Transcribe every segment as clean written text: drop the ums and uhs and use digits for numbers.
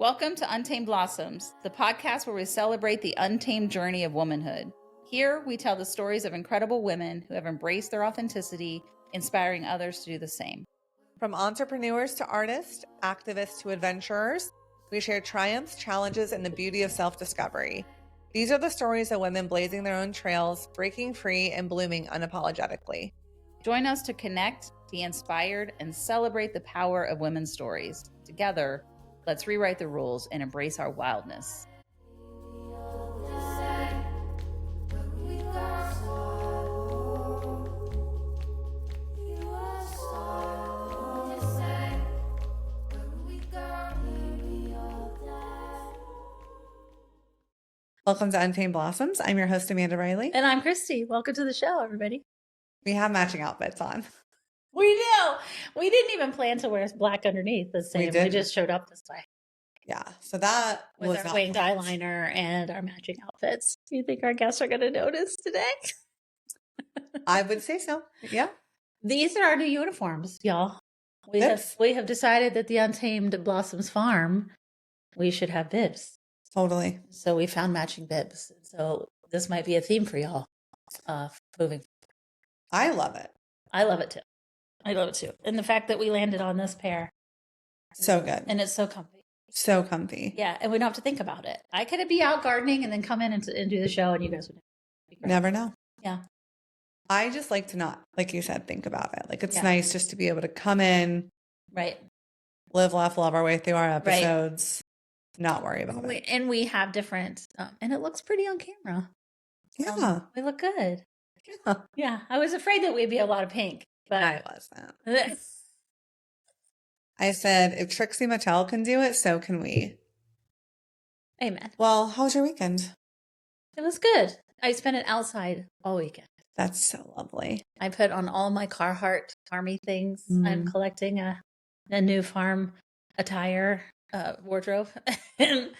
Welcome to Untamed Blossoms, the podcast where we celebrate the untamed journey of womanhood. Here, we tell the stories of incredible women who have embraced their authenticity, inspiring others to do the same. From entrepreneurs to artists, activists to adventurers, we share triumphs, challenges, and the beauty of self-discovery. These are the stories of women blazing their own trails, breaking free, and blooming unapologetically. Join us to connect, be inspired, and celebrate the power of women's stories. Together, let's rewrite the rules and embrace our wildness. Welcome to Untamed Blossoms. I'm your host, Amanda Riley. And I'm Cristi. Welcome to the show, everybody. We have matching outfits on. We do. We didn't even plan to wear black underneath the same. We just showed up this way. Yeah. So that with was our winged eyeliner and our matching outfits. Do you think our guests are going to notice today? I would say so. Yeah. These are our new uniforms, y'all. We have decided that the Untamed Blossoms Farm, we should have bibs. Totally. So we found matching bibs. So this might be a theme for y'all moving. I love it. I love it too. I love it too. And the fact that we landed on this pair. So good. And it's so comfy. So comfy. Yeah. And we don't have to think about it. I could be out gardening and then come in and do the show and you guys would never know. Yeah. I just like to not, like you said, think about it. Like it's nice just to be able to come in. Right. Live, laugh, love our way through our episodes. Right. Not worry about it. And we have different, and it looks pretty on camera. Yeah. We look good. Yeah. I was afraid that we'd be a lot of pink, but I wasn't. I said, if Trixie Mattel can do it, so can we. Amen. Well, how was your weekend? It was good. I spent it outside all weekend. That's so lovely. I put on all my Carhartt farmy things. I'm collecting a new farm attire wardrobe. And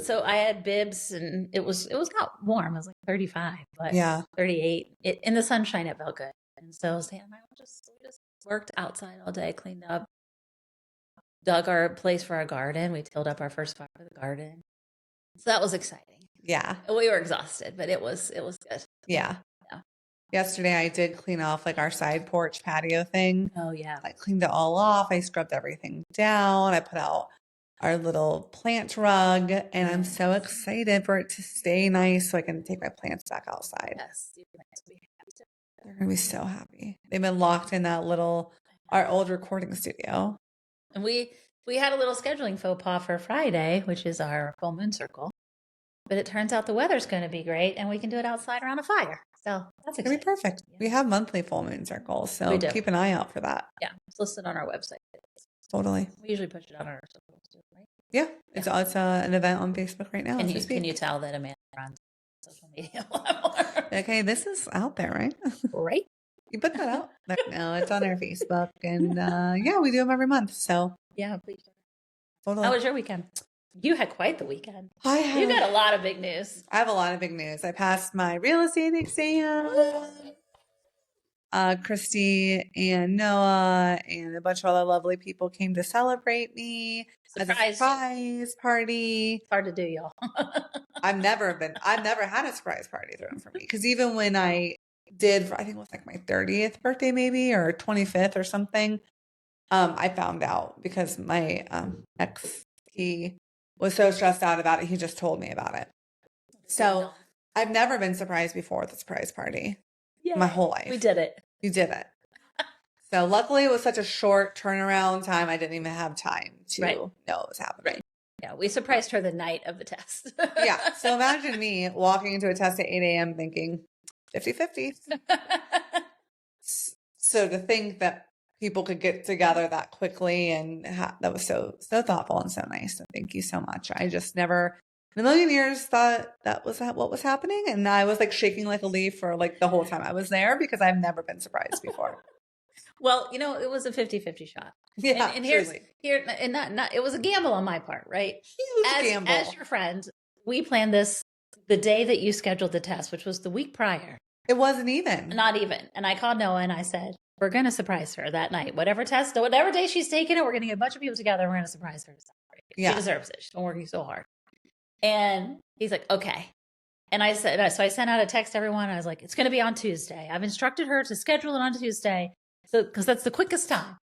so I had bibs and it was not warm. It was like 35, but 38. In the sunshine, it felt good. And so Sam and I just worked outside all day, cleaned up, dug our place for our garden. We tilled up our first part of the garden. So that was exciting. Yeah. We were exhausted, but it was good. Yeah. Yesterday I did clean off like our side porch patio thing. Oh yeah. I cleaned it all off. I scrubbed everything down. I put out our little plant rug and I'm so excited for it to stay nice so I can take my plants back outside. Yes. Your plants will be happy too. They're going to be so happy. They've been locked in that our old recording studio. And we had a little scheduling faux pas for Friday, which is our full moon circle. But it turns out the weather's going to be great and we can do it outside around a fire. So that's exciting. It'll be perfect. Yeah. We have monthly full moon circles, so keep an eye out for that. Yeah, it's listed on our website. Totally. We usually push it on our socials too, right? Yeah, it's an event on Facebook right now. Can you tell that Amanda runs social media a lot more? Okay, this is out there, right? Right. You put that out. No, it's on our Facebook, and we do them every month. So yeah, please. Totally. How was your weekend? You had quite the weekend. You got a lot of big news. I have a lot of big news. I passed my real estate exam. Cristi and Noah and a bunch of other lovely people came to celebrate me as a surprise party. It's hard to do, y'all. I've never had a surprise party thrown for me. Because even when I did, I think it was like my 30th birthday maybe, or 25th or something, I found out because my ex, he was so stressed out about it, he just told me about it. So I've never been surprised before with a surprise party. My whole life. We did it. You did it. So luckily it was such a short turnaround time. I didn't even have time to know what was happening. Right. Yeah. We surprised her the night of the test. Yeah. So imagine me walking into a test at 8 a.m. thinking 50-50. So to think that people could get together that quickly and that was so thoughtful and so nice. So thank you so much. I just never in a million years thought that was what was happening. And I was like shaking like a leaf for like the whole time I was there because I've never been surprised before. Well, it was a 50-50 shot. Yeah. And it was a gamble on my part, right? Huge gamble. As your friend, we planned this the day that you scheduled the test, which was the week prior. It wasn't even. Not even. And I called Noah and I said, we're going to surprise her that night. Whatever day she's taking it, we're going to get a bunch of people together and we're going to surprise her to celebrate. She deserves it. She's been working so hard. And he's like, okay. And I said, so I sent out a text to everyone. I was like, it's going to be on Tuesday. I've instructed her to schedule it on Tuesday. So, cause that's the quickest time.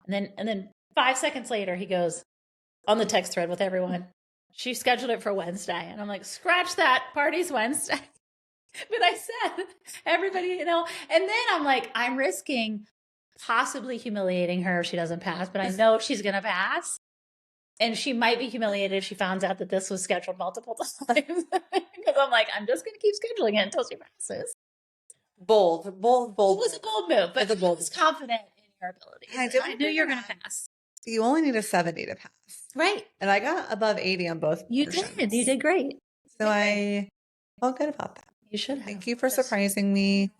And then 5 seconds later, he goes on the text thread with everyone. She scheduled it for Wednesday. And I'm like, scratch that, party's Wednesday. But I said, everybody, and then I'm like, I'm risking possibly humiliating her if she doesn't pass, but I know she's going to pass. And she might be humiliated if she finds out that this was scheduled multiple times. Because I'm like, I'm just going to keep scheduling it until she passes. Bold. It was a bold move, but I was confident in your ability. I knew you were going to pass. You only need a 70 to pass. Right. And I got above 80 on both. You did. You did great. So I felt good about that. You should have. Thank you for surprising me.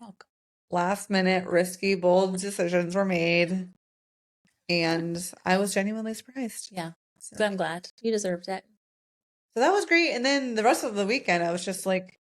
Last minute, risky, bold decisions were made. And I was genuinely surprised. Yeah. So I'm glad. You deserved it. So that was great. And then the rest of the weekend, I was just like,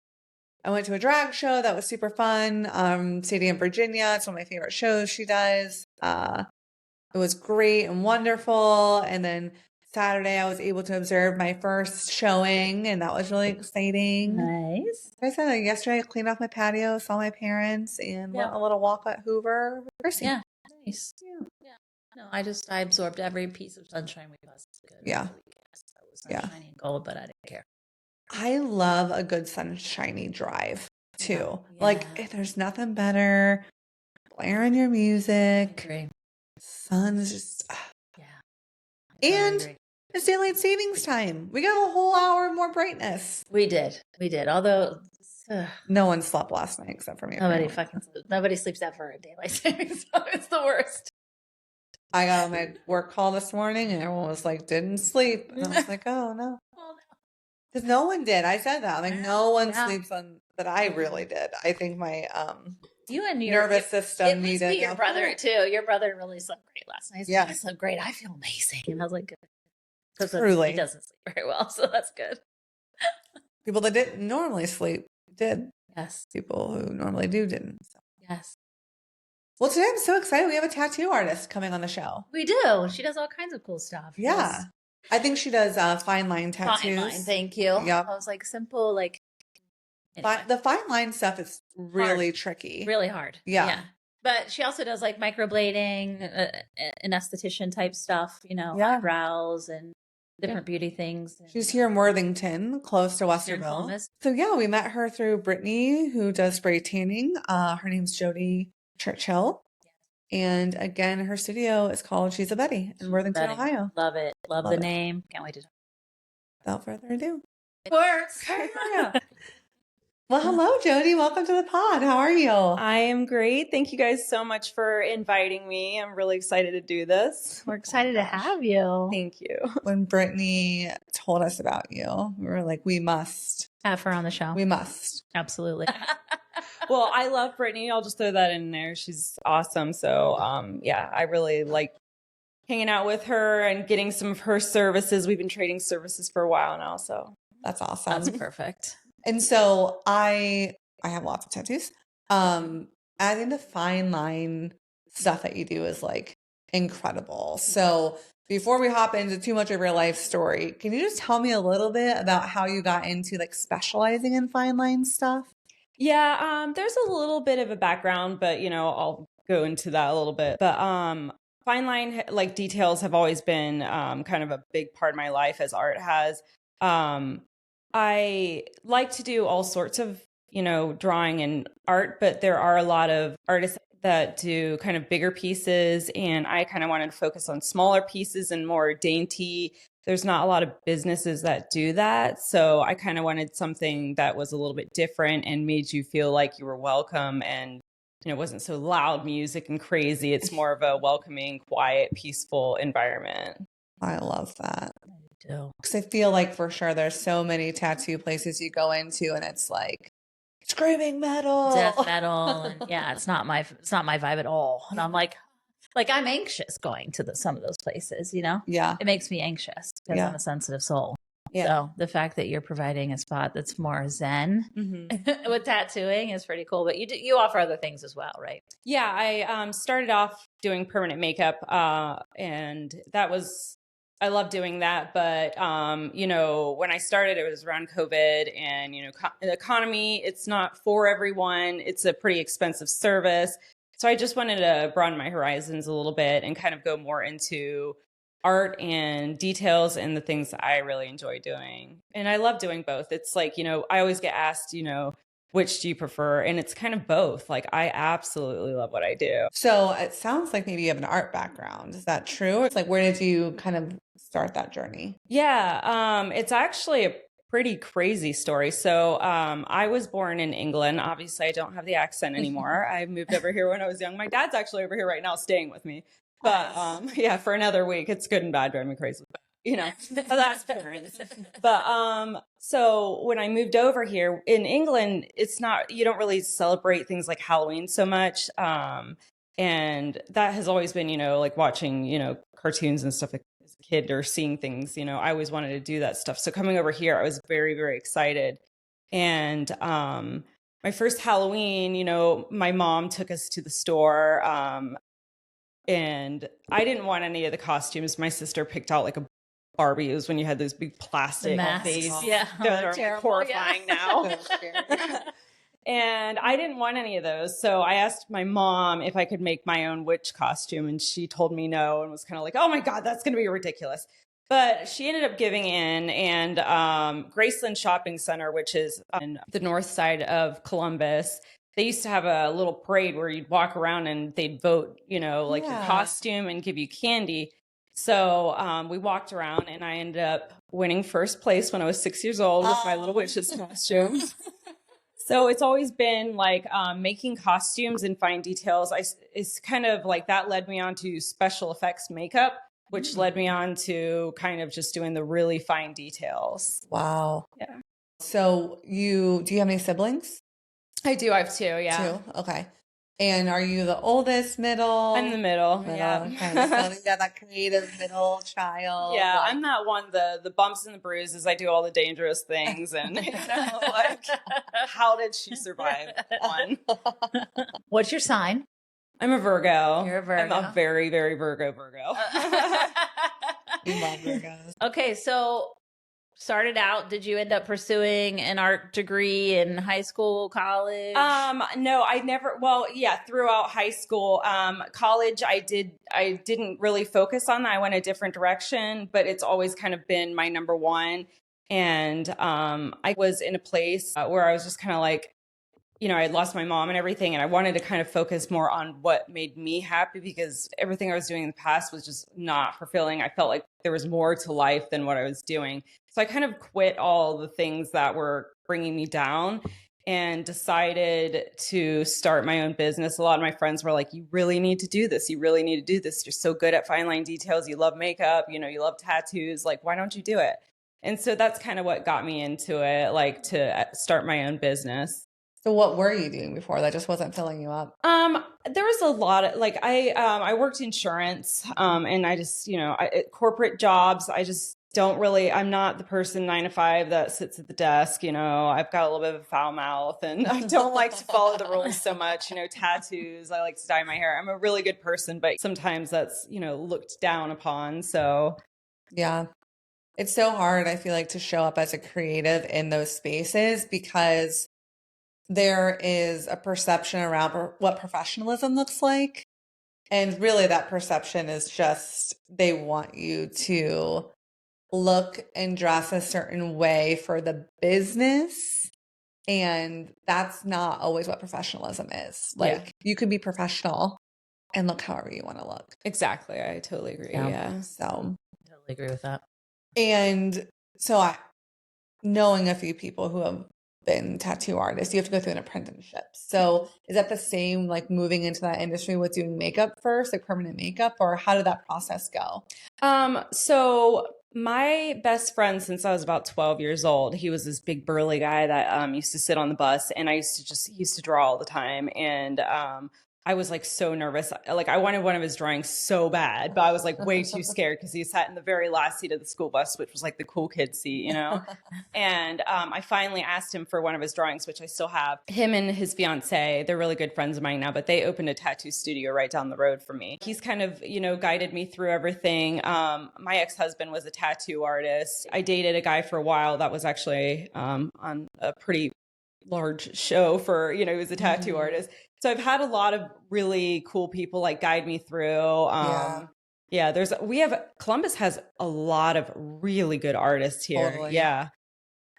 I went to a drag show. That was super fun. Sadie in Virginia. It's one of my favorite shows she does. It was great and wonderful. And then Saturday, I was able to observe my first showing, and that was really exciting. Nice. Like I said, yesterday I cleaned off my patio, saw my parents, and went a little walk at Hoover with Cristi. Yeah. Nice. Yeah. No, I absorbed every piece of sunshine we possibly could. Yeah. It was sunshiny and cold, but I didn't care. I love a good sunshiny drive too. Yeah. Like there's nothing better. Blaring your music. I agree. Sun is just and it's daylight savings time. We got a whole hour more brightness. We did. Although no one slept last night except for me. Nobody sleeps ever at daylight savings. So it's the worst. I got on my work call this morning and everyone was like, didn't sleep. And I was like, oh no. Because no one did. I said that. Like no one sleeps on, but I really did. I think my you and your nervous system needed. It your brother too. Your brother really slept great last night. I slept great. I feel amazing. And I was like, good. Truly. He doesn't sleep very well, so that's good. People that didn't normally sleep did. Yes. People who normally didn't. So. Yes. Well, today I'm so excited. We have a tattoo artist coming on the show. We do. She does all kinds of cool stuff. Yeah. Yes. I think she does fine line tattoos. Fine line, thank you. Yep. I was like simple, like anyway. The fine line stuff is really tricky. Really hard. Yeah. But she also does like microblading, an esthetician type stuff, eyebrows and different beauty things. She's here in Worthington, close to Westerville. So we met her through Brittany, who does spray tanning. Her name's Jodie Churchill. And again, her studio is called She's a Betty in Worthington, Ohio. Love it. Love the name. Can't wait to talk. Without further ado. It works. Well, hello, Jodie. Welcome to the pod. How are you? I am great. Thank you guys so much for inviting me. I'm really excited to do this. We're excited to have you. Thank you. When Brittany told us about you, we were like, we must have her on the show. We must. Absolutely. Well, I love Brittany. I'll just throw that in there. She's awesome. So, I really like hanging out with her and getting some of her services. We've been trading services for a while now. So that's awesome. That's perfect. And so I have lots of tattoos. Adding the fine line stuff that you do is like incredible. So before we hop into too much of your life story, can you just tell me a little bit about how you got into like specializing in fine line stuff? Yeah, there's a little bit of a background, but I'll go into that a little bit. But fine line like details have always been kind of a big part of my life, as art has. I like to do all sorts of, drawing and art, but there are a lot of artists that do kind of bigger pieces, and I kind of wanted to focus on smaller pieces and more dainty. There's not a lot of businesses that do that, so I kind of wanted something that was a little bit different and made you feel like you were welcome, and it wasn't so loud music and crazy. It's more of a welcoming, quiet, peaceful environment. I love that. Do. Because I feel like for sure there's so many tattoo places you go into and it's like screaming metal, death metal, and it's not my vibe at all. And I'm like I'm anxious going to some of those places. Yeah, it makes me anxious because I'm a sensitive soul. Yeah. So the fact that you're providing a spot that's more zen with tattooing is pretty cool. But you offer other things as well, right? Yeah, I started off doing permanent makeup, and that was I love doing that. But, you know, when I started, it was around COVID and, you know, the economy, it's not for everyone. It's a pretty expensive service. So I just wanted to broaden my horizons a little bit and kind of go more into art and details and the things that I really enjoy doing. And I love doing both. It's like, you know, I always get asked, you know, which do you prefer? And it's kind of both. Like, I absolutely love what I do. So it sounds like maybe you have an art background. Is that true? It's like, where did you kind of start that journey? Yeah, it's actually a pretty crazy story. So I was born in England. Obviously, I don't have the accent anymore. I moved over here when I was young. My dad's actually over here right now staying with me. But yeah, for another week. It's good and bad, driving me crazy. But, you know, that's parents. But so when I moved over here in England, it's not, you don't really celebrate things like Halloween so much. And that has always been, you know, like watching, you know, cartoons and stuff like as a kid or seeing things, you know, I always wanted to do that stuff. So coming over here, I was very, very excited. And my first Halloween, you know, my mom took us to the store. And I didn't want any of the costumes. My sister picked out like a Barbie. It was when you had those big plastic masks. Yeah, they're horrifying now. And I didn't want any of those. So I asked my mom if I could make my own witch costume. And she told me no and was kind of like, oh my God, that's going to be ridiculous. But she ended up giving in. And Graceland Shopping Center, which is on the north side of Columbus, they used to have a little parade where you'd walk around and they'd vote, you know, like your costume and give you candy. So we walked around and I ended up winning first place when I was 6 years old with my little witch's costume. So it's always been like making costumes and fine details. It's kind of like that led me on to special effects makeup, which led me on to kind of just doing the really fine details. Wow. Yeah. So do you have any siblings? I do. I have two. Yeah. Two. Okay. And are you the oldest, middle? I'm the middle. Yeah. Okay. So you got that creative middle child. Yeah. Like, I'm that one, the bumps and the bruises. I do all the dangerous things. And, you know, like, how did she survive one? What's your sign? I'm a Virgo. You're a Virgo. I'm a very, very Virgo. we love Virgos. Okay, so started out, did you end up pursuing an art degree in high school, college? No, I never, well, yeah, throughout high school, college, I didn't really focus on that. I went a different direction, but it's always kind of been my number one. And, I was in a place where I was just kind of like, you know, I had lost my mom and everything, and I wanted to kind of focus more on what made me happy because everything I was doing in the past was just not fulfilling. I felt like there was more to life than what I was doing. So I kind of quit all the things that were bringing me down and decided to start my own business. A lot of my friends were like, you really need to do this. You really need to do this. You're so good at fine line details. You love makeup, you know, you love tattoos. Like, why don't you do it? And so that's kind of what got me into it, like to start my own business. So what were you doing before that just wasn't filling you up? There was a lot of like, I worked insurance, and I just, you know, corporate jobs, I just don't really, I'm not the person 9 to 5 that sits at the desk, you know, I've got a little bit of a foul mouth and I don't like to follow the rules so much, you know, tattoos, I like to dye my hair. I'm a really good person, but sometimes that's, you know, looked down upon. So yeah, it's so hard, I feel like, to show up as a creative in those spaces because there is a perception around what professionalism looks like. And really that perception is just they want you to look and dress a certain way for the business. And that's not always what professionalism is. Like you can be professional and look however you want to look. Exactly. I totally agree. Yeah. So Totally agree with that. And so knowing a few people who have been tattoo artists, you have to go through an apprenticeship. So is that the same, like moving into that industry with doing makeup first, like permanent makeup, or how did that process go? So my best friend since I was about 12 years old, he was this big burly guy that used to sit on the bus, and he used to draw all the time. And I was like so nervous. Like I wanted one of his drawings so bad, but I was like way too scared because he sat in the very last seat of the school bus, which was like the cool kid seat, you know? And I finally asked him for one of his drawings, which I still have. Him and his fiance, they're really good friends of mine now, but they opened a tattoo studio right down the road from me. He's kind of, you know, guided me through everything. My ex-husband was a tattoo artist. I dated a guy for a while that was actually on a pretty large show for, you know, he was a tattoo artist. So I've had a lot of really cool people like guide me through. Columbus has a lot of really good artists here. Totally. Yeah.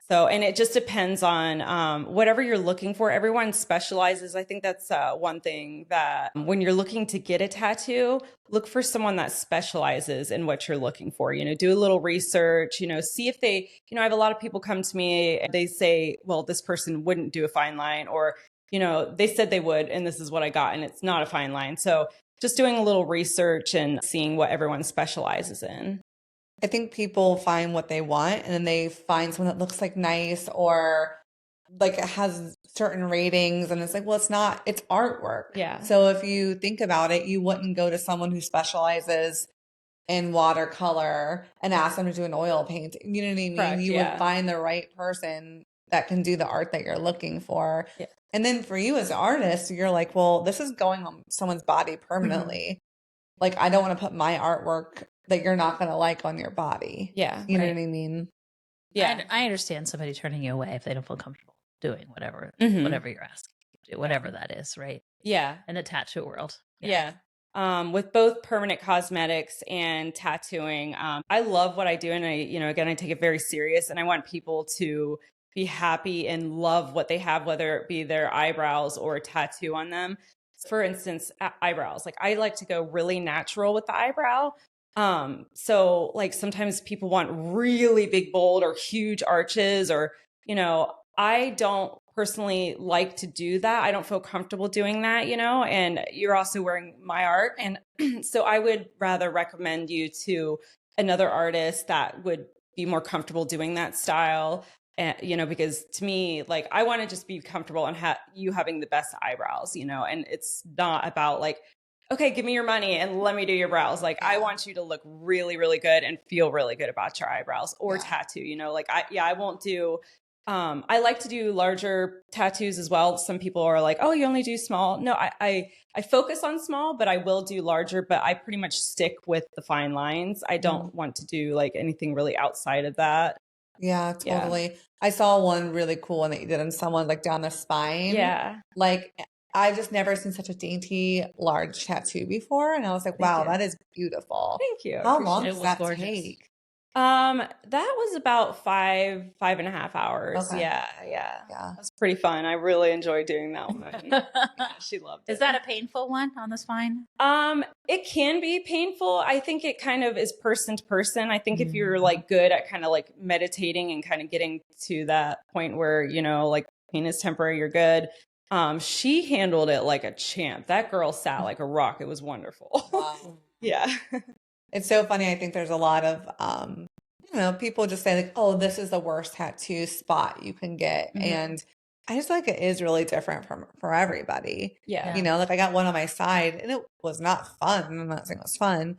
So, and it just depends on whatever you're looking for. Everyone specializes. I think that's one thing that when you're looking to get a tattoo, look for someone that specializes in what you're looking for. You know, do a little research, you know, see if they, you know, I have a lot of people come to me and they say, well, this person wouldn't do a fine line, or, you know, they said they would, and this is what I got, and it's not a fine line. So just doing a little research and seeing what everyone specializes in. I think people find what they want and then they find someone that looks like nice or like it has certain ratings and it's like, well, it's artwork. Yeah. So if you think about it, you wouldn't go to someone who specializes in watercolor and ask them to do an oil paint. You know what I mean? Correct, You yeah. would find the right person that can do the art that you're looking for. Yeah. And then for you as an artist, you're like, well, this is going on someone's body permanently. Like, I don't want to put my artwork that you're not going to like on your body. Yeah. You know Right. what I mean? Yeah. I understand somebody turning you away if they don't feel comfortable doing whatever Mhm. whatever you're asking them to do, whatever that is, right? Yeah. In the tattoo world. Yeah. With both permanent cosmetics and tattooing, I love what I do. And I, you know, again, I take it very serious and I want people to be happy and love what they have, whether it be their eyebrows or a tattoo on them. For instance, eyebrows. Like I like to go really natural with the eyebrow. So like sometimes people want really big, bold or huge arches or, you know, I don't personally like to do that. I don't feel comfortable doing that, you know, and you're also wearing my art. And so I would rather recommend you to another artist that would be more comfortable doing that style. You know, because to me, like, I want to just be comfortable and you having the best eyebrows, you know, and it's not about like, okay, give me your money and let me do your brows. Like, I want you to look really, really good and feel really good about your eyebrows or tattoo, you know, like I won't do, I like to do larger tattoos as well. Some people are like, oh, you only do small. No, I focus on small, but I will do larger, but I pretty much stick with the fine lines. I don't want to do like anything really outside of that. Yeah, totally. Yeah. I saw one really cool one that you did on someone like down the spine. Yeah. Like I've just never seen such a dainty, large tattoo before. And I was like, wow, that is beautiful. Thank you. How long It does was that gorgeous. take? That was about 5.5 hours. Okay. Yeah. Yeah. That's pretty fun. I really enjoyed doing that one. Yeah, she loved it. Is that a painful one on the spine? It can be painful. I think it kind of is person to person. I think if you're like good at kind of like meditating and kind of getting to that point where, you know, like pain is temporary, you're good. She handled it like a champ. That girl sat like a rock. It was wonderful. Wow. Yeah. It's so funny. I think there's a lot of, you know, people just say like, oh, this is the worst tattoo spot you can get. And I just feel like it is really different for everybody. Yeah. You know, like I got one on my side and it was not fun. I'm not saying it was fun,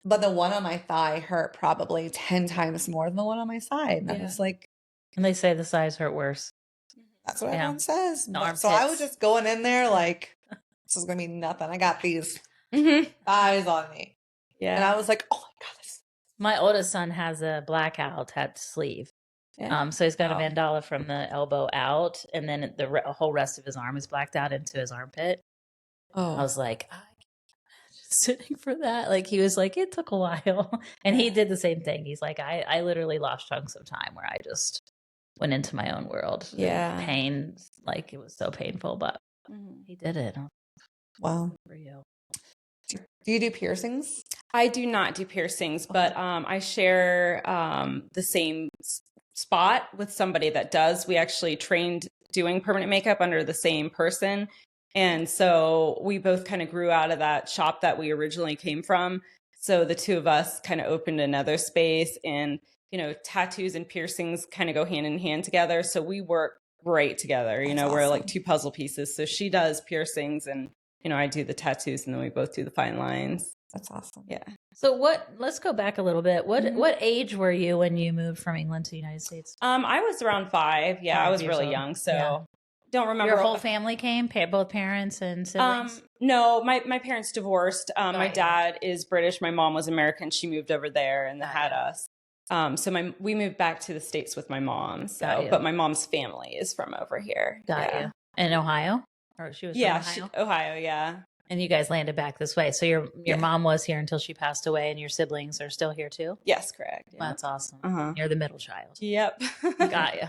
but the one on my thigh hurt probably 10 times more than the one on my side. And I was like, And they say the sides hurt worse. that's what everyone says. The So I was armpits. just going in there like, this is going to be nothing. I got these thighs on me. Yeah. And I was like, oh my God. My oldest son has a blackout at the sleeve. Yeah. So he's got a mandala from the elbow out, and then the whole rest of his arm is blacked out into his armpit. Oh. I was like, I can't just sitting for that. Like he was like, it took a while, and he did the same thing. He's like, I literally lost chunks of time where I just went into my own world. Yeah. Pain, like it was so painful, but he did it. Wow. For you. Do you do piercings? I do not do piercings, but I share the same spot with somebody that does. We actually trained doing permanent makeup under the same person. And so we both kind of grew out of that shop that we originally came from. So the two of us kind of opened another space, and, you know, tattoos and piercings kind of go hand in hand together. So we work great together. You know, we're like two puzzle pieces. So she does piercings and I do the tattoos and then we both do the fine lines. That's awesome. Yeah. So let's go back a little bit. What age were you when you moved from England to the United States? I was around 5. Yeah, I was really young. So don't remember. Your whole family came, both parents and siblings? No, my parents divorced. My dad is British. My mom was American. She moved over there and had us. So we moved back to the States with my mom. So, but my mom's family is from over here. Got you. In Ohio? Or she was from Ohio? Ohio, yeah. And you guys landed back this way. So your mom was here until she passed away, and your siblings are still here too? Yes, correct. Yeah. That's awesome. You're the middle child. Yep. Got you.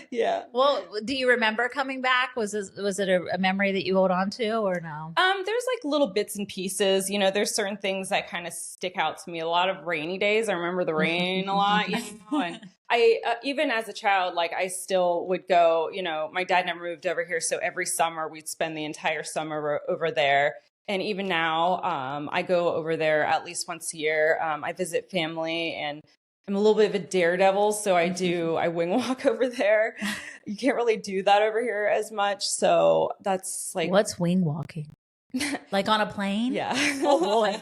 Yeah. Well, do you remember coming back? Was it a memory that you hold on to or no? There's like little bits and pieces. There's certain things that kind of stick out to me. A lot of rainy days. I remember the rain a lot. And I even as a child, like I still would go. My dad never moved over here, so every summer we'd spend the entire summer over there. And even now, I go over there at least once a year. I visit family, and I'm a little bit of a daredevil, so I wing walk over there. You can't really do that over here as much, so that's like what's wing walking? Like on a plane? Yeah. Oh boy.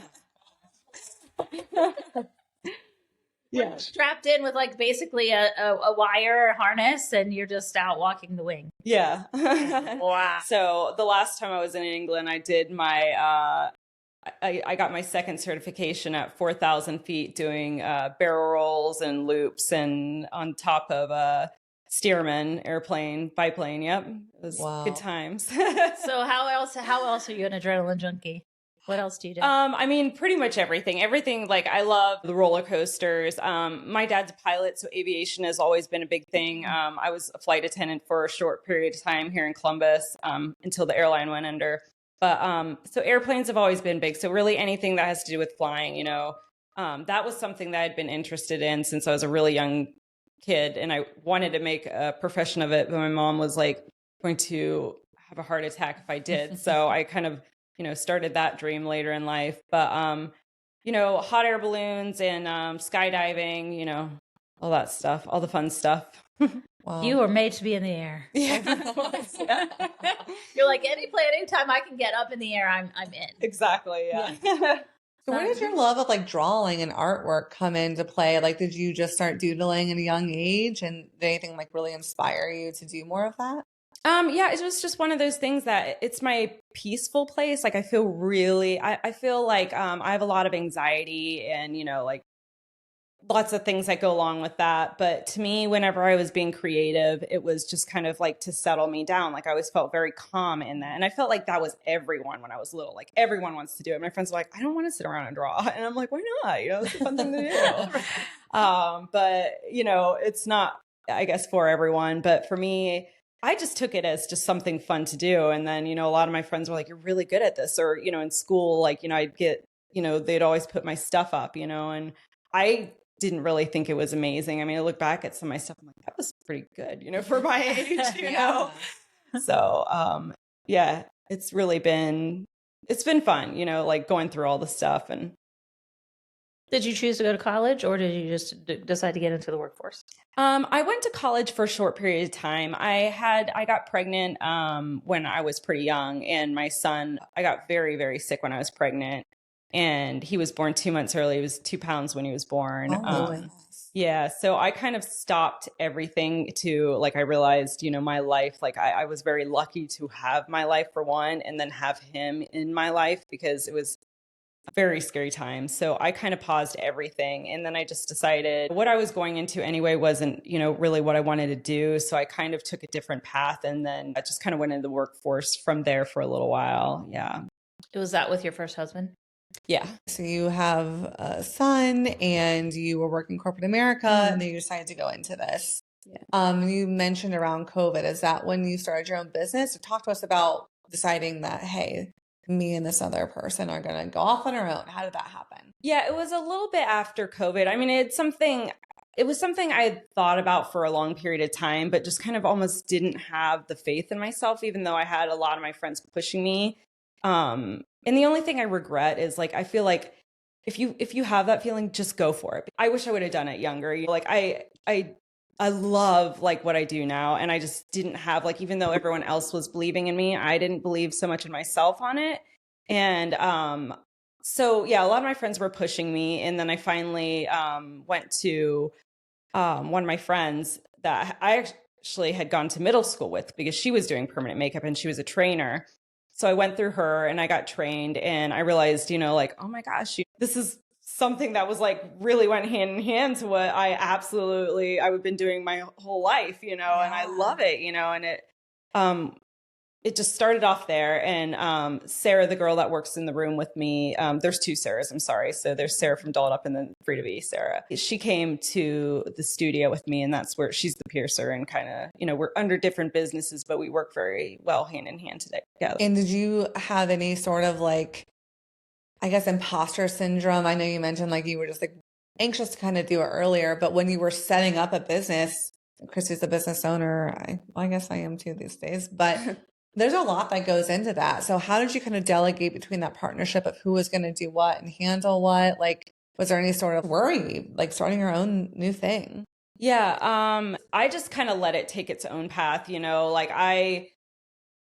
Yeah. Strapped in with like basically a wire harness, and you're just out walking the wing. Yeah. Wow. So the last time I was in England, I did my I got my second certification at 4,000 feet doing barrel rolls and loops and on top of a Stearman biplane. Yep. It was good times. So how else are you an adrenaline junkie? What else do you do? I mean, pretty much everything. Everything, like I love the roller coasters. My dad's a pilot, so aviation has always been a big thing. I was a flight attendant for a short period of time here in Columbus until the airline went under. But so airplanes have always been big. So really anything that has to do with flying, that was something that I'd been interested in since I was a really young kid. And I wanted to make a profession of it. But my mom was like going to have a heart attack if I did. So I kind of started that dream later in life. But, hot air balloons and skydiving, all that stuff, all the fun stuff. Wow. You were made to be in the air. Yeah. You're like, anytime I can get up in the air, I'm in. Exactly, yeah. So where did your love of like drawing and artwork come into play? Like, did you just start doodling at a young age, and did anything like really inspire you to do more of that? Yeah, it was just one of those things that it's my peaceful place. Like I feel I feel like I have a lot of anxiety and, like lots of things that go along with that. But to me, whenever I was being creative, it was just kind of like to settle me down. Like I always felt very calm in that. And I felt like that was everyone when I was little. Like everyone wants to do it. My friends were like, I don't want to sit around and draw. And I'm like, why not? It's a fun thing to do. But, it's not, I guess, for everyone. But for me, I just took it as just something fun to do. And then, a lot of my friends were like, you're really good at this. Or, in school, like, I'd get, they'd always put my stuff up, and I didn't really think it was amazing. I mean, I look back at some of my stuff, I'm like, that was pretty good, for my age, Yeah. So, yeah, it's been fun, like going through all the stuff. And did you choose to go to college, or did you just decide to get into the workforce? I went to college for a short period of time. I got pregnant when I was pretty young, and my son, I got very, very sick when I was pregnant, and he was born 2 months early. He was 2 pounds when he was born. Oh, yeah. So I kind of stopped everything to I realized, my life, I was very lucky to have my life for one, and then have him in my life because it was a very scary time. So I kind of paused everything. And then I just decided what I was going into anyway wasn't, really what I wanted to do. So I kind of took a different path, and then I just kind of went into the workforce from there for a little while. Yeah. Was that with your first husband? Yeah. So you have a son, and you were working corporate America, and then you decided to go into this. Yeah. You mentioned around COVID. Is that when you started your own business? Or talk to us about deciding that, hey, me and this other person are going to go off on our own. How did that happen? Yeah, it was a little bit after COVID. I mean, it was something I had thought about for a long period of time, but just kind of almost didn't have the faith in myself, even though I had a lot of my friends pushing me. And the only thing I regret is I feel like if you have that feeling, just go for it. I wish I would have done it younger. I I love like what I do now. And I just didn't have like, even though everyone else was believing in me, I didn't believe so much in myself on it. And so yeah, a lot of my friends were pushing me. And then I finally went to one of my friends that I actually had gone to middle school with, because she was doing permanent makeup and she was a trainer. So I went through her and I got trained, and I realized, you know, like, oh my gosh, this is something that was like really went hand in hand to what I've been doing my whole life, you know, and I love it, you know, and it just started off there. And Sarah, the girl that works in the room with me, there's two Sarahs, I'm sorry. So there's Sarah from Dolled Up and then Free to Be Sarah. She came to the studio with me, and that's where she's the piercer, and kind of, you know, we're under different businesses, but we work very well hand in hand together. And did you have any sort of like, I guess, imposter syndrome? I know you mentioned like you were just like anxious to kind of do it earlier, but when you were setting up a business, Cristi's a business owner. I guess I am too these days, but there's a lot that goes into that. So how did you kind of delegate between that partnership of who was going to do what and handle what? Like, was there any sort of worry, like starting your own new thing? Yeah. I just kind of let it take its own path, you know, like I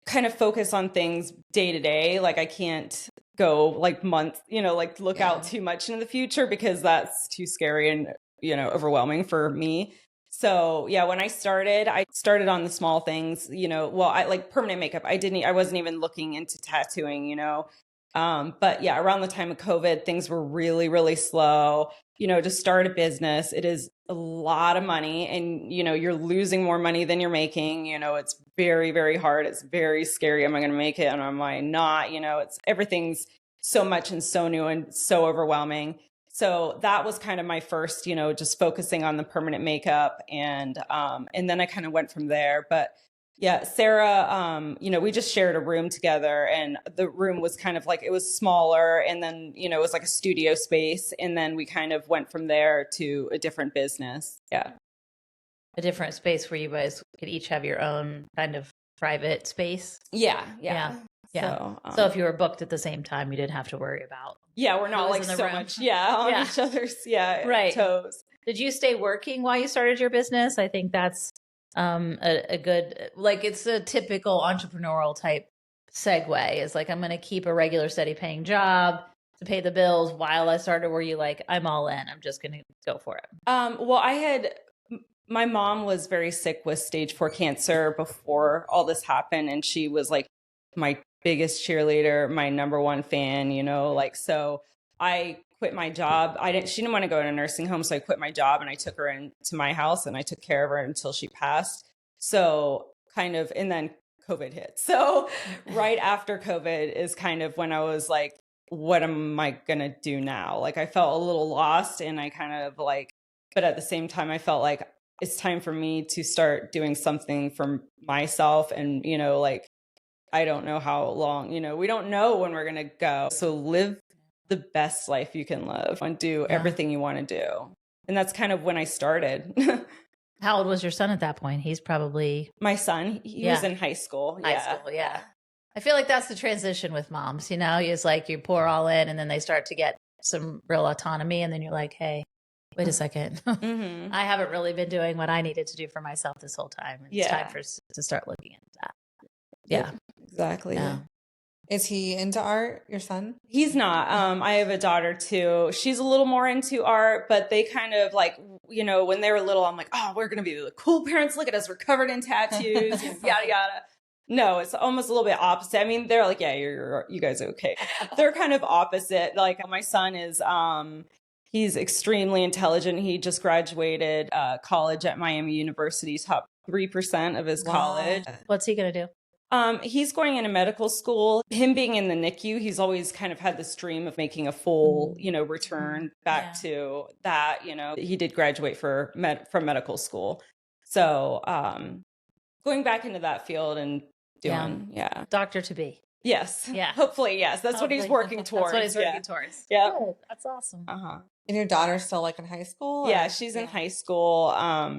kind of focus on things day to day. Like I can't go like months, you know, like look out too much into the future, because that's too scary and, you know, overwhelming for me. So yeah, when I started on the small things, you know, well, I like permanent makeup. I wasn't even looking into tattooing, you know. But yeah, around the time of COVID, things were really, really slow. You know, to start a business, it is a lot of money, and, you know, you're losing more money than you're making. You know, it's very, very hard. It's very scary. Am I going to make it? And am I not? You know, everything's so much and so new and so overwhelming. So that was kind of my first, you know, just focusing on the permanent makeup, and then I kind of went from there. But yeah, Sarah, you know, we just shared a room together, and the room was kind of like, it was smaller, and then, you know, it was like a studio space. And then we kind of went from there to a different business. Yeah. A different space where you guys could each have your own kind of private space. Yeah. So if you were booked at the same time, you didn't have to worry about. Yeah, we're not like so room. Much. Yeah, on each other's toes. Did you stay working while you started your business? I think that's a good, like, it's a typical entrepreneurial type segue. Is like, I'm going to keep a regular steady paying job to pay the bills while I started. Were you like, I'm all in, I'm just going to go for it? Well, my mom was very sick with stage 4 cancer before all this happened, and she was like my biggest cheerleader, my number one fan, you know, like, so I quit my job. She didn't want to go in a nursing home. So I quit my job and I took her into my house and I took care of her until she passed. So kind of, and then COVID hit. So right after COVID is kind of when I was like, what am I going to do now? Like I felt a little lost, and I kind of like, but at the same time, I felt like it's time for me to start doing something for myself. And, you know, like, I don't know how long, you know, we don't know when we're going to go. So live the best life you can live and do everything you want to do. And that's kind of when I started. How old was your son at that point? He's probably... My son, he was in high school. Yeah. I feel like that's the transition with moms, you know, it's like you pour all in and then they start to get some real autonomy. And then you're like, hey, wait a second. Mm-hmm. I haven't really been doing what I needed to do for myself this whole time. It's time to start looking into that. Yeah. Exactly. Yeah. Is he into art, your son? He's not. I have a daughter too. She's a little more into art, but they kind of like, you know, when they were little, I'm like, oh, we're going to be the cool parents. Look at us. We're covered in tattoos, yada, yada. No, it's almost a little bit opposite. I mean, they're like, yeah, you guys are okay. They're kind of opposite. Like my son is, he's extremely intelligent. He just graduated college at Miami University, top 3% of his college. What's he going to do? He's going into medical school. Him being in the NICU, he's always kind of had this dream of making a full, you know, return back to that. You know, he did graduate from medical school. So, going back into that field and doing, doctor to be. Yes. Yeah. Hopefully, yes. That's what he's working towards. That's what he's working towards. Yeah. Good. That's awesome. And your daughter's still like in high school? Yeah, she's in high school.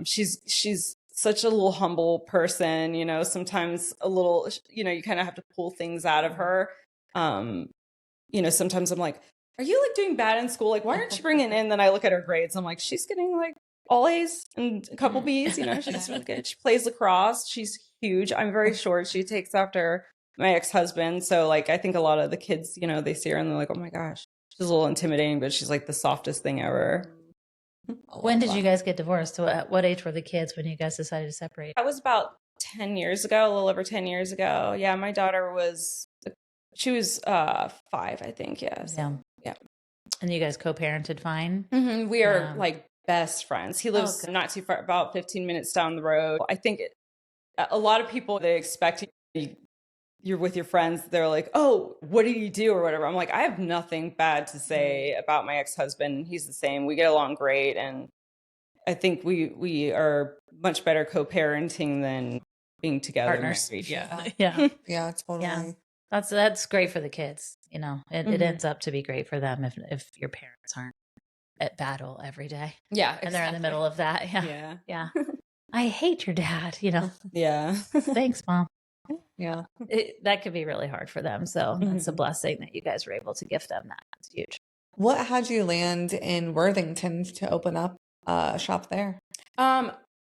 She's such a little humble person, you know, sometimes a little, you know, you kind of have to pull things out of her. You know, sometimes I'm like, are you like doing bad in school? Like, why aren't you bringing in? Then I look at her grades. I'm like, she's getting like all A's and a couple B's. You know, she's really good. She plays lacrosse. She's huge. I'm very short. She takes after my ex-husband. So like, I think a lot of the kids, you know, they see her and they're like, oh my gosh, she's a little intimidating, but she's like the softest thing ever. When did you guys get divorced? So at what age were the kids when you guys decided to separate? That was about 10 years ago, a little over 10 years ago. Yeah, my daughter she was 5, I think. Yes. Yeah. And you guys co-parented fine? Mm-hmm. We are like best friends. He lives not too far, about 15 minutes down the road. I think a lot of people, they expect you're with your friends. They're like, oh, what do you do or whatever. I'm like, I have nothing bad to say about my ex-husband. He's the same. We get along great. And I think we are much better co-parenting than being together. Partners. Yeah. Yeah, totally. Yeah. That's great for the kids. You know, it ends up to be great for them if your parents aren't at battle every day. Yeah. And they're in the middle of that. Yeah. Yeah. I hate your dad, you know. Yeah. Thanks, Mom. Yeah. That could be really hard for them. So it's a blessing that you guys were able to gift them that. It's huge. What had you land in Worthington to open up a shop there?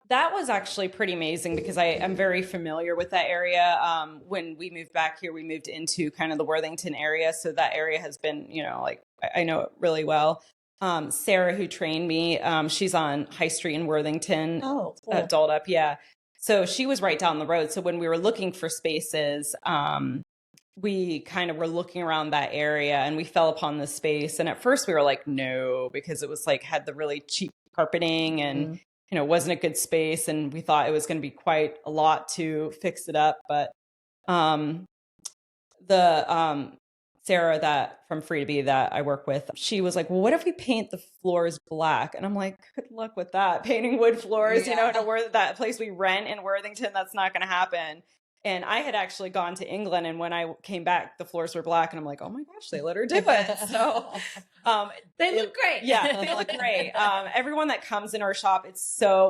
That was actually pretty amazing because I am very familiar with that area. When we moved back here, we moved into kind of the Worthington area. So that area has been, you know, like I know it really well. Sarah, who trained me, she's on High Street in Worthington. Oh, cool. Dolled Up. Yeah. So she was right down the road. So when we were looking for spaces, we kind of were looking around that area and we fell upon this space. And at first we were like, no, because it was like, had the really cheap carpeting and, you know, wasn't a good space. And we thought it was going to be quite a lot to fix it up. But Sarah that from Free to Be that I work with, she was like, well, what if we paint the floors black? And I'm like, good luck with that. Painting wood floors, you know, in that place we rent in Worthington, that's not going to happen. And I had actually gone to England, and when I came back, the floors were black, and I'm like, oh my gosh, they let her do it. So they look great. Yeah, they look great. Everyone that comes in our shop,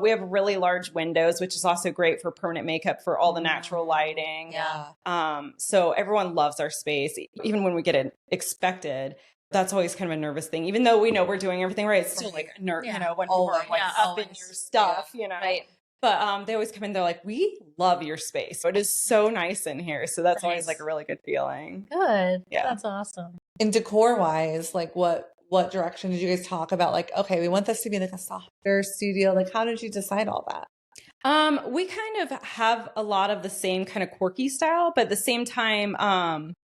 we have really large windows, which is also great for permanent makeup for all the natural lighting. Yeah. So everyone loves our space, even when we get it expected. That's always kind of a nervous thing, even though we know we're doing everything right. It's still like you know, when people are like up in your stuff, you know. Right. But they always come in, they're like, we love your space. So it is so nice in here. So that's always like a really good feeling. Good. Yeah. That's awesome. And decor wise, like what direction did you guys talk about? Like, okay, we want this to be like a softer studio. Like, how did you decide all that? We kind of have a lot of the same kind of quirky style, but at the same time,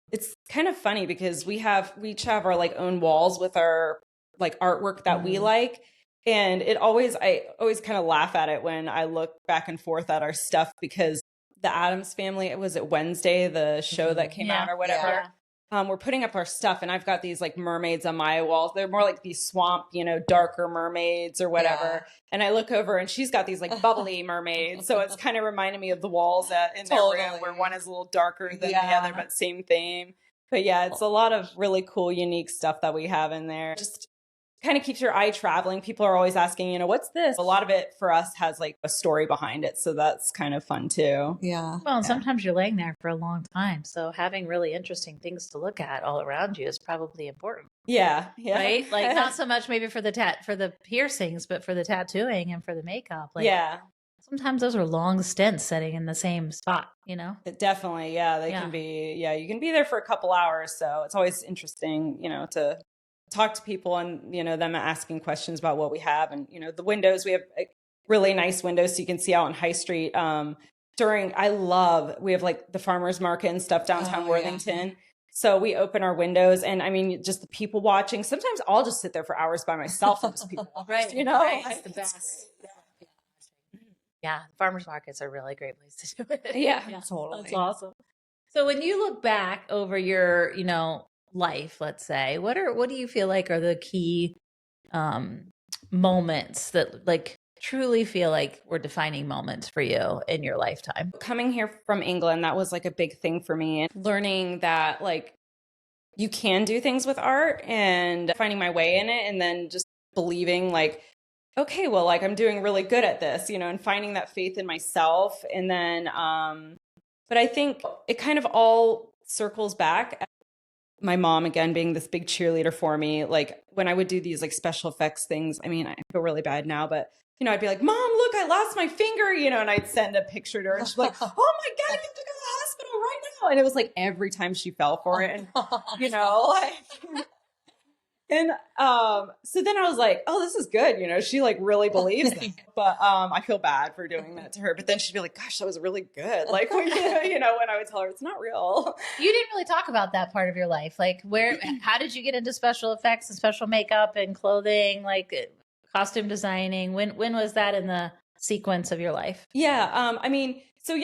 it's kind of funny because we each have our like own walls with our like artwork that we like. And I always kind of laugh at it when I look back and forth at our stuff because the Addams Family, was it Wednesday, the show that came out or whatever? Yeah. We're putting up our stuff and I've got these like mermaids on my walls. They're more like these swamp, you know, darker mermaids or whatever. Yeah. And I look over and she's got these like bubbly mermaids. So it's kind of reminding me of the walls in their room where one is a little darker than the other, but same theme. But yeah, it's a lot of really cool, unique stuff that we have in there. Just kind of keeps your eye traveling. People are always asking, you know, what's this? A lot of it for us has like a story behind it. So that's kind of fun too. Yeah. Well, and sometimes you're laying there for a long time. So having really interesting things to look at all around you is probably important. Yeah. Right? Like not so much maybe for the piercings, but for the tattooing and for the makeup. Like, sometimes those are long stints sitting in the same spot, you know? Definitely. Yeah. They can be, you can be there for a couple hours. So it's always interesting, you know, to talk to people and, you know, them asking questions about what we have. And, you know, the windows, we have really nice windows so you can see out on High Street. We have like the farmers market and stuff downtown Worthington. Yeah. So we open our windows and I mean, just the people watching, sometimes I'll just sit there for hours by myself and just people watch, right. You know, it's the best. Yeah. Farmers markets are a really great place to do it. Yeah, totally. That's awesome. So when you look back over your, you know, life, let's say, what do you feel like are the key moments that like truly feel like were defining moments for you in your lifetime? Coming here from England, that was like a big thing for me, and learning that like you can do things with art and finding my way in it, and then just believing like, okay, well, like I'm doing really good at this, you know, and finding that faith in myself. And then but I think it kind of all circles back my mom, again, being this big cheerleader for me, like when I would do these like special effects things, I mean, I feel really bad now, but I'd be like, Mom, look, I lost my finger, and I'd send a picture to her and she'd be like, oh my God, you have to go to the hospital right now. And it was like every time she fell for it. And, like, and so then I was like, oh, this is good. She like really believes it. But I feel bad for doing that to her. But then she'd be like, gosh, that was really good. Like, when I would tell her it's not real. You didn't really talk about that part of your life. Like how did you get into special effects and special makeup and clothing, like costume designing? When was that in the sequence of your life? Yeah.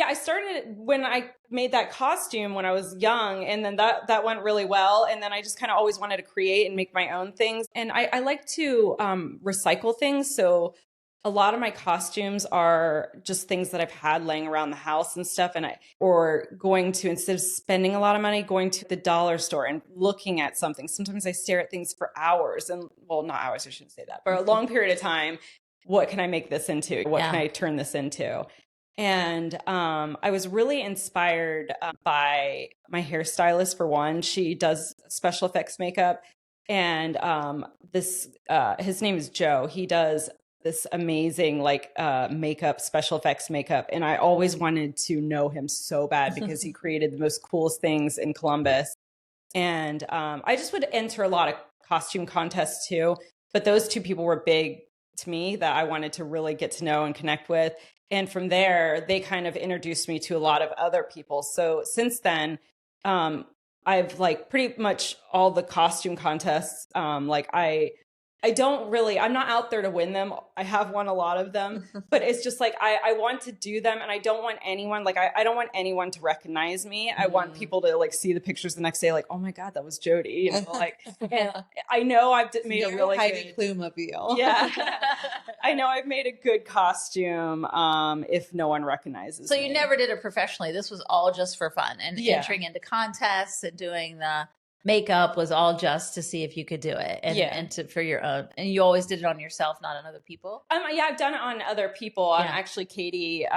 I started when I made that costume when I was young, and then that went really well. And then I just kind of always wanted to create and make my own things. And I like to recycle things. So a lot of my costumes are just things that I've had laying around the house and stuff. Or going to, instead of spending a lot of money, going to the dollar store and looking at something. Sometimes I stare at things for hours not hours, I shouldn't say that, but a long period of time. What can I make this into? What can I turn this into? And I was really inspired by my hairstylist, for one. She does special effects makeup. And his name is Joe. He does this amazing makeup, special effects makeup. And I always wanted to know him so bad because he created the most coolest things in Columbus. And I just would enter a lot of costume contests too. But those two people were big to me that I wanted to really get to know and connect with. And from there, they kind of introduced me to a lot of other people. So since then, I've like pretty much all the costume contests. I'm not out there to win them. I have won a lot of them, but it's just like, I want to do them, and I don't want anyone, I don't want anyone to recognize me. I want people to like see the pictures the next day, like, oh my God, that was Jodie. And I know I've made a really Heidi Klum-mobile. Yeah. I know I've made a good costume, if no one recognizes So me. you never did it professionally. This was all just for fun, and entering into contests and doing the makeup was all just to see if you could do it and for your own. And you always did it on yourself, not on other people? I've done it on other people. Actually, Katie,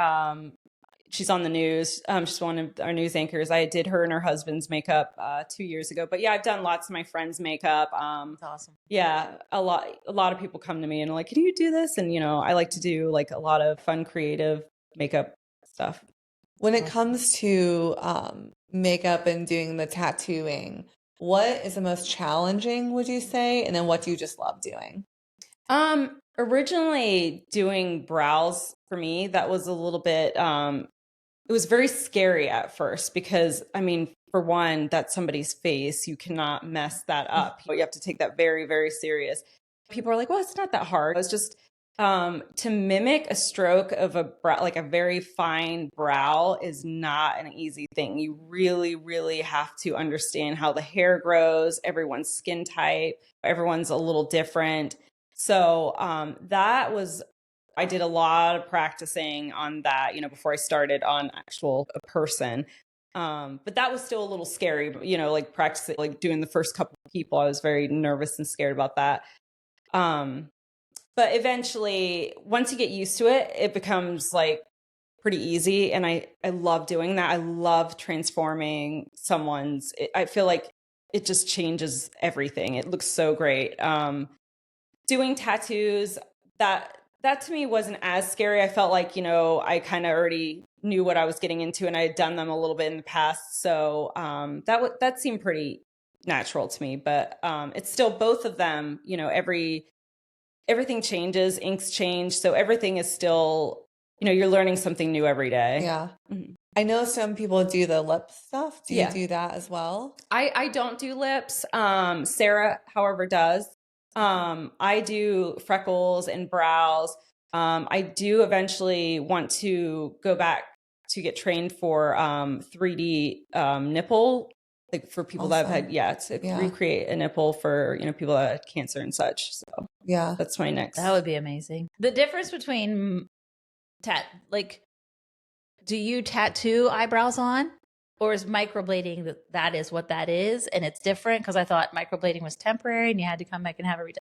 she's on the news. She's one of our news anchors. I did her and her husband's makeup 2 years ago. But I've done lots of my friends' makeup. That's awesome. Yeah, a lot of people come to me and are like, can you do this? And, I like to do like a lot of fun, creative makeup stuff. When it comes to makeup and doing the tattooing, what is the most challenging, would you say? And then what do you just love doing? Originally doing brows for me, that was a little bit, it was very scary at first because, for one, that's somebody's face. You cannot mess that up. You have to take that very, very serious. People are like, well, it's not that hard. It was just to mimic a stroke of a brow, like a very fine brow, is not an easy thing. You really, really have to understand how the hair grows, everyone's skin type, everyone's a little different. So I did a lot of practicing on that, before I started on actual person. But that was still a little scary, like practicing, like doing the first couple of people, I was very nervous and scared about that. But eventually, once you get used to it, it becomes like pretty easy. And I love doing that. I love transforming I feel like it just changes everything. It looks so great. Doing tattoos, that to me wasn't as scary. I felt like, I kind of already knew what I was getting into, and I had done them a little bit in the past. So that seemed pretty natural to me. But it's still both of them, everything changes, inks change. So everything is still, you're learning something new every day. Yeah. Mm-hmm. I know some people do the lip stuff. Do you do that as well? I don't do lips. Sarah, however, does. I do freckles and brows. I do eventually want to go back to get trained for 3D nipple, like for people that have had, recreate a nipple for, people that had cancer and such. So that's my next. That would be amazing. The difference between do you tattoo eyebrows on? Or is microblading that is what that is, and it's different? Because I thought microblading was temporary and you had to come back and have it.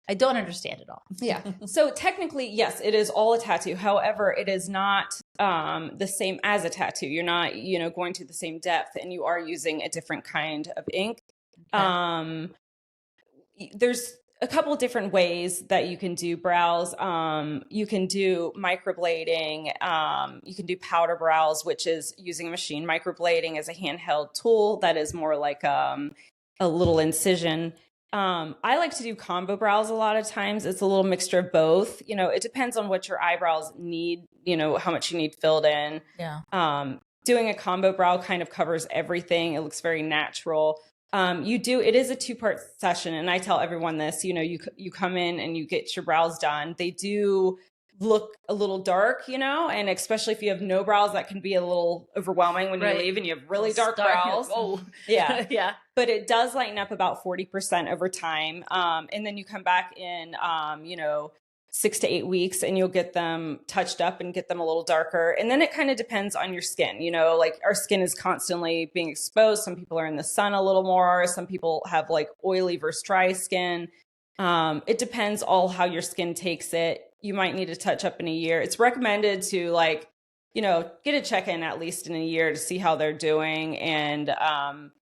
I don't understand it all. Yeah. So technically, yes, it is all a tattoo. However, it is not the same as a tattoo. You're not, going to the same depth, and you are using a different kind of ink. Okay. There's a couple different ways that you can do brows. You can do microblading. You can do powder brows, which is using a machine. Microblading is a handheld tool that is more like a little incision. I like to do combo brows a lot of times. It's a little mixture of both. It depends on what your eyebrows need, how much you need filled in. Yeah. Doing a combo brow kind of covers everything. It looks very natural. It is a 2-part session. And I tell everyone this, you come in and you get your brows done. They do look a little dark, and especially if you have no brows, that can be a little overwhelming when you leave and you have really dark brows. Oh, yeah. Yeah. But it does lighten up about 40% over time. And then you come back in, 6 to 8 weeks and you'll get them touched up and get them a little darker. And then it kind of depends on your skin. Like our skin is constantly being exposed. Some people are in the sun a little more. Some people have like oily versus dry skin. It depends all how your skin takes it. You might need to touch up in a year. It's recommended to get a check-in at least in a year to see how they're doing. And,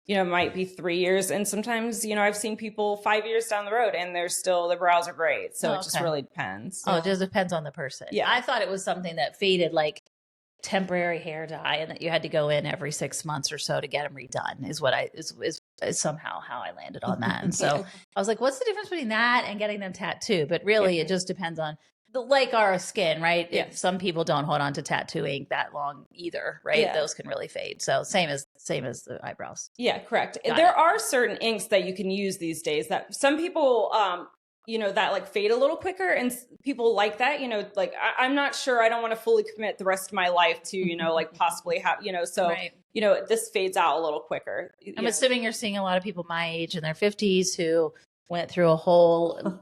it might be 3 years. And sometimes, I've seen people 5 years down the road and their brows are great. So it just really depends. Oh, it just depends on the person. Yeah. I thought it was something that faded, like temporary hair dye, and that you had to go in every 6 months or so to get them redone is somehow how I landed on that. And so I was like, what's the difference between that and getting them tattooed? But really it just depends on like our skin, right? Yeah. Some people don't hold on to tattoo ink that long either, right? Yeah. Those can really fade. So same as the eyebrows. Yeah, correct. Got There it. are certain inks that you can use these days that some people, that like fade a little quicker, and people like that, like I'm not sure. I don't want to fully commit the rest of my life to, like possibly have, so, Right. this fades out a little quicker. I'm assuming you're seeing a lot of people my age in their 50s who went through a whole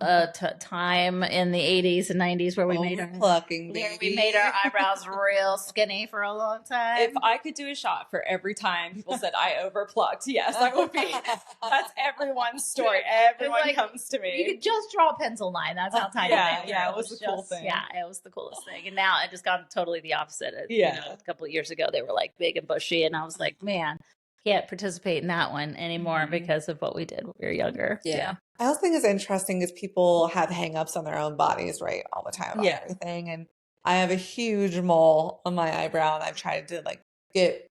time in the 80s and 90s where we made our eyebrows real skinny for a long time. If I could do a shot for every time people said I overplucked, yes, I would be. That's everyone's story. Everyone comes to me. You could just draw a pencil line. That's how tiny they were. Yeah, it was the cool thing. Yeah, it was the coolest thing. And now it just got totally the opposite. Yeah. A couple of years ago, they were like big and bushy. And I was like, man, can't participate in that one anymore because of what we did when we were younger. Yeah. I also think it's interesting is people have hangups on their own bodies, right? All the time about everything. And I have a huge mole on my eyebrow and I've tried to like get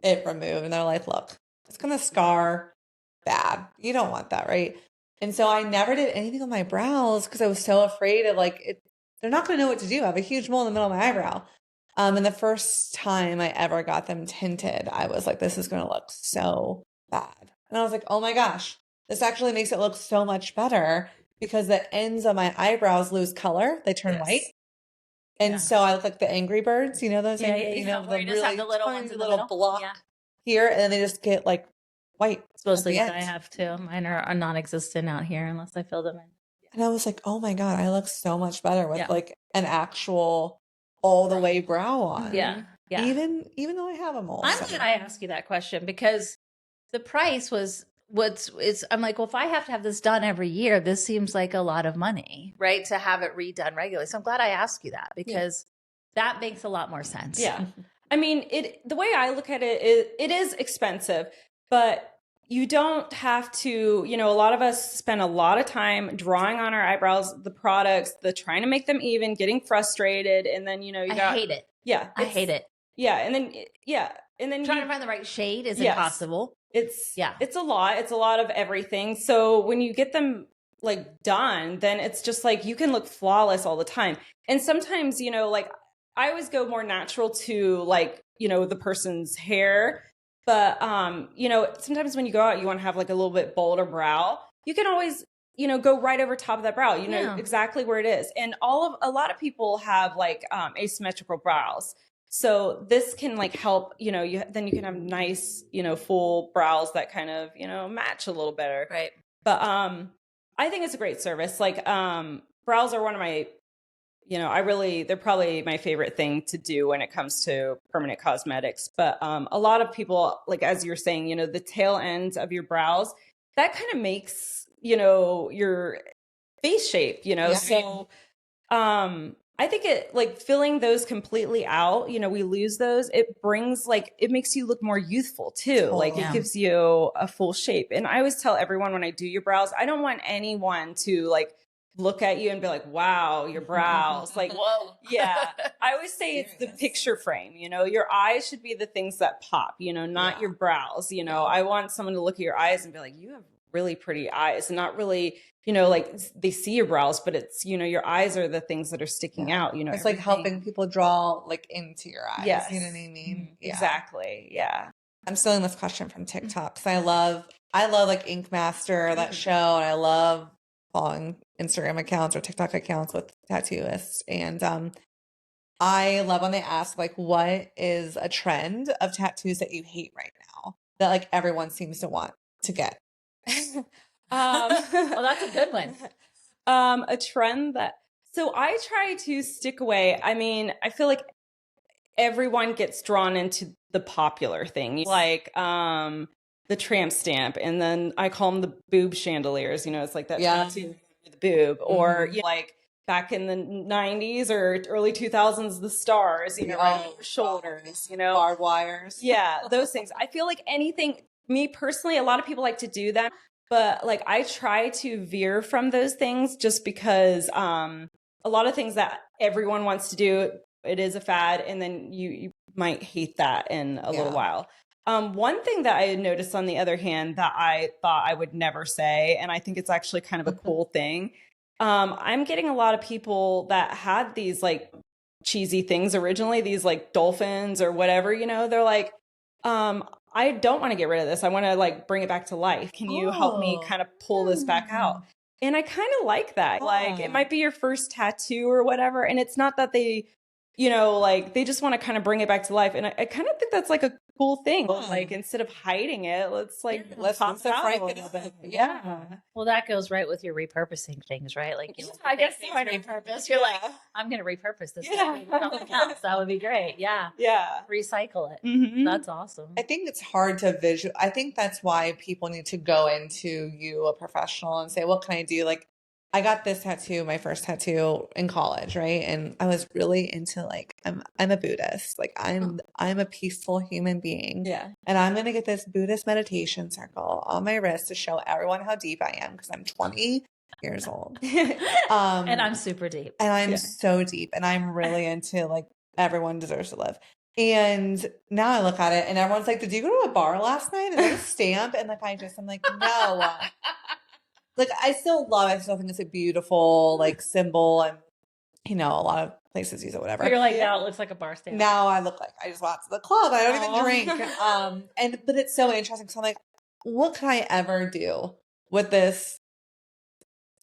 it removed. And they're like, look, it's going to scar bad. You don't want that, right? And so I never did anything on my brows because I was so afraid of they're not going to know what to do. I have a huge mole in the middle of my eyebrow. And the first time I ever got them tinted, I was like, this is going to look so bad. And I was like, oh my gosh, this actually makes it look so much better because the ends of my eyebrows lose color. They turn white. And so I look like the Angry Birds, those, the really the little ones in the middle. Block here. And then they just get like white. It's mostly what I have too. Mine are non-existent out here unless I fill them in. And I was like, oh my God, I look so much better with like an actual all the way brow on. Yeah. Even though I have a mole. I'm glad I asked you that question because the price was I'm like, well, if I have to have this done every year, this seems like a lot of money, right? To have it redone regularly. So I'm glad I asked you that because that makes a lot more sense. Yeah. I mean, the way I look at it is it is expensive, but you don't have to, a lot of us spend a lot of time drawing on our eyebrows, the products, trying to make them even, getting frustrated. And then, I hate it. Yeah. I hate it. Yeah. And then, And then trying to find the right shade is impossible. It's a lot. It's a lot of everything. So when you get them like done, then it's just like you can look flawless all the time. And sometimes, I always go more natural to the person's hair. But, sometimes when you go out, you want to have like a little bit bolder brow. You can always, go right over top of that brow. You know exactly where it is. And a lot of people have like asymmetrical brows. So this can like help, then you can have nice, full brows that kind of, match a little better. Right. But I think it's a great service. Like brows are one of my, they're probably my favorite thing to do when it comes to permanent cosmetics. But a lot of people, like as you're saying, the tail ends of your brows, that kind of makes, your face shape, So I think it like filling those completely out, you know, we lose those. It brings like, it makes you look more youthful too. Like it gives you a full shape. And I always tell everyone when I do your brows, I don't want anyone to like look at you and be like, wow, your brows. Like, whoa. Yeah. I always say it's the picture frame, you know, your eyes should be the things that pop, you know, not your brows. You know, I want someone to look at your eyes and be like, you have really pretty eyes, and not really, you know, like they see your brows, but it's, you know, your eyes are the things that are sticking out, you know, it's like helping people draw like into your eyes. Yes. You know what I mean? Exactly. Yeah. I'm stealing this question from TikTok because I love like Ink Master, that show, and I love following Instagram accounts or TikTok accounts with tattooists. And I love when they ask like, what is a trend of tattoos that you hate right now that like everyone seems to want to get? Well, that's a good one. A trend that, so I try to stick away. I mean, I feel like everyone gets drawn into the popular thing, like the tramp stamp, and then I call them the boob chandeliers. You know, it's like that tattoo with the boob, or you know, like back in the 90s or early 2000s, the stars, you know, right on your shoulders, you know, barbed wires. Yeah, those things. I feel like anything, me personally, a lot of people like to do that, but like I try to veer from those things just because a lot of things that everyone wants to do, it is a fad, and then you might hate that in a little while. One thing that I noticed on the other hand that I thought I would never say, and I think it's actually kind of a cool thing, I'm getting a lot of people that had these like cheesy things originally, these like dolphins or whatever, you know, they're like, I don't want to get rid of this. I want to like bring it back to life. Can you help me kind of pull this back out? And I kind of like that. Like it might be your first tattoo or whatever. And it's not that they, you know, like they just want to kind of bring it back to life. And I kind of think that's like a cool thing. Like instead of hiding it, let's pop it out a little bit. Yeah. Well, that goes right with your repurposing things, right? Like, I guess you want to repurpose. You're like, I'm going to repurpose this. Yeah. That would be great. Yeah. Yeah. Recycle it. Mm-hmm. That's awesome. I think it's hard to visual. I think that's why people need to go into you, a professional, and say, what can I do? Like, I got this tattoo, my first tattoo in college, right? And I was really into like, I'm a Buddhist. Like I'm a peaceful human being. Yeah. And I'm going to get this Buddhist meditation circle on my wrist to show everyone how deep I am because I'm 20 years old. And I'm super deep. And I'm so deep. And I'm really into like, everyone deserves to live. And now I look at it and everyone's like, did you go to a bar last night? And a stamp? And like, I'm like, no. Like, I still love it. I still think it's a beautiful, like, symbol. And, you know, a lot of places use it, whatever. But you're like, now it looks like a bar stamp. Now I look like I just went to the club. I don't even drink. But it's so interesting. So I'm like, what can I ever do with this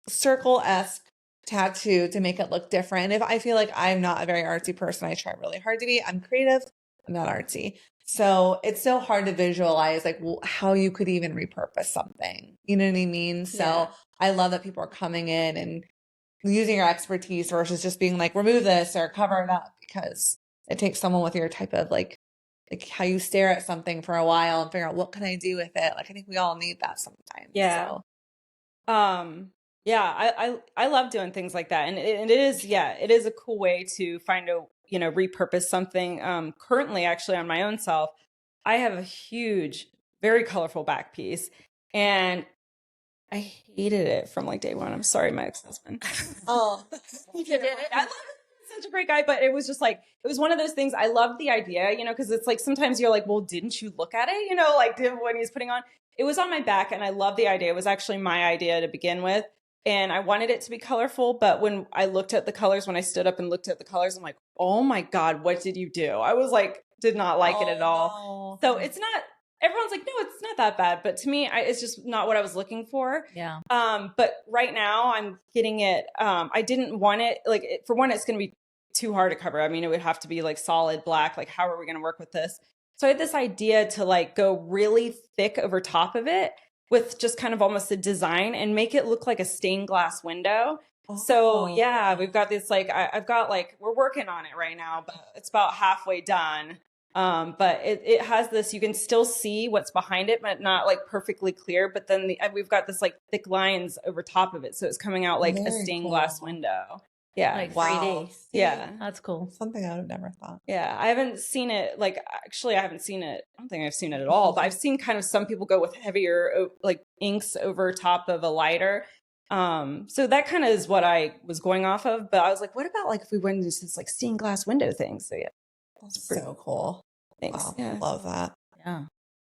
circle-esque tattoo to make it look different? And if I feel like I'm not a very artsy person, I try really hard to be. I'm creative. I'm not artsy. So it's so hard to visualize like how you could even repurpose something. You know what I mean? So I love that people are coming in and using your expertise versus just being like, remove this or cover it up, because it takes someone with your type of like how you stare at something for a while and figure out what can I do with it. Like I think we all need that sometimes. Yeah. So. Yeah, I love doing things like that. And it is a cool way to find a, you know, repurpose something. Currently, actually, on my own self, I have a huge, very colorful back piece, and I hated it from like day one. I'm sorry, my ex-husband. Oh, I love him. He's such a great guy, but it was just like, it was one of those things. I loved the idea, you know, because it's like sometimes you're like, well, didn't you look at it? You know, like when he's putting on, it was on my back, and I loved the idea. It was actually my idea to begin with. And I wanted it to be colorful, but when I looked at the colors, when I stood up and looked at the colors, I'm like, oh my God, what did you do? I was like, did not like it at all. No. So it's not, everyone's like, no, it's not that bad. But to me, it's just not what I was looking for. Yeah. But right now I'm getting it. I didn't want it, like, for one, it's going to be too hard to cover. I mean, it would have to be like solid black. Like, how are we going to work with this? So I had this idea to like go really thick over top of it with just kind of almost a design and make it look like a stained glass window. Oh. So yeah, we've got this, like, I've got like, we're working on it right now, but it's about halfway done. But it has this, you can still see what's behind it, but not like perfectly clear. But then we've got this like thick lines over top of it. So it's coming out like a stained glass window. Yeah. Like Wow. 3D. Yeah. That's cool. Something I would have never thought. Yeah, I haven't seen it. Like, actually, I haven't seen it. I don't think I've seen it at all. But I've seen kind of some people go with heavier, like inks over top of a lighter. So that kind of is what I was going off of. But I was like, what about like if we went into this like stained glass window thing? So yeah, That's so cool. thanks. Wow. Yeah. Love that. Yeah.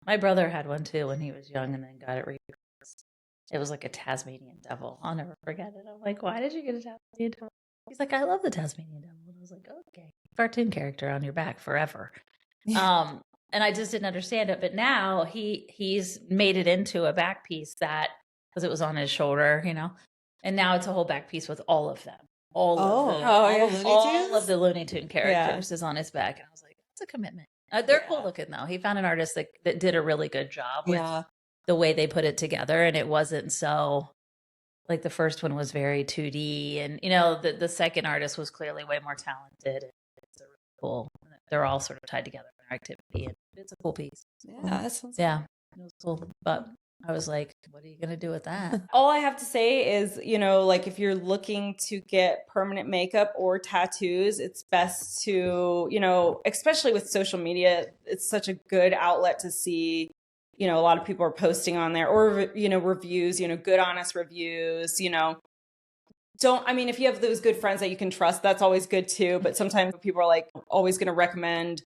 My brother had one too when he was young and then got it refurbished. It was like a Tasmanian devil. I'll never forget it. I'm like, why did you get a Tasmanian devil? He's like, I love the Tasmanian devil. And I was like, okay. Cartoon character on your back forever. And I just didn't understand it. But now he's made it into a back piece that, because it was on his shoulder, you know, and now it's a whole back piece with all of them. All of the Looney Tune characters is on his back. And I was like, that's a commitment. They're cool looking though. He found an artist that did a really good job with the way they put it together. And it wasn't so, like the first one was very 2D. And, you know, the second artist was clearly way more talented. It's a really cool. They're all sort of tied together in their activity. And it's a cool piece. Yeah, that sounds it was cool. But I was like, what are you going to do with that? All I have to say is, you know, like if you're looking to get permanent makeup or tattoos, it's best to, you know, especially with social media, it's such a good outlet to see, you know, a lot of people are posting on there or, you know, reviews, you know, good, honest reviews, you know. I mean, if you have those good friends that you can trust, that's always good too. But sometimes people are like always going to recommend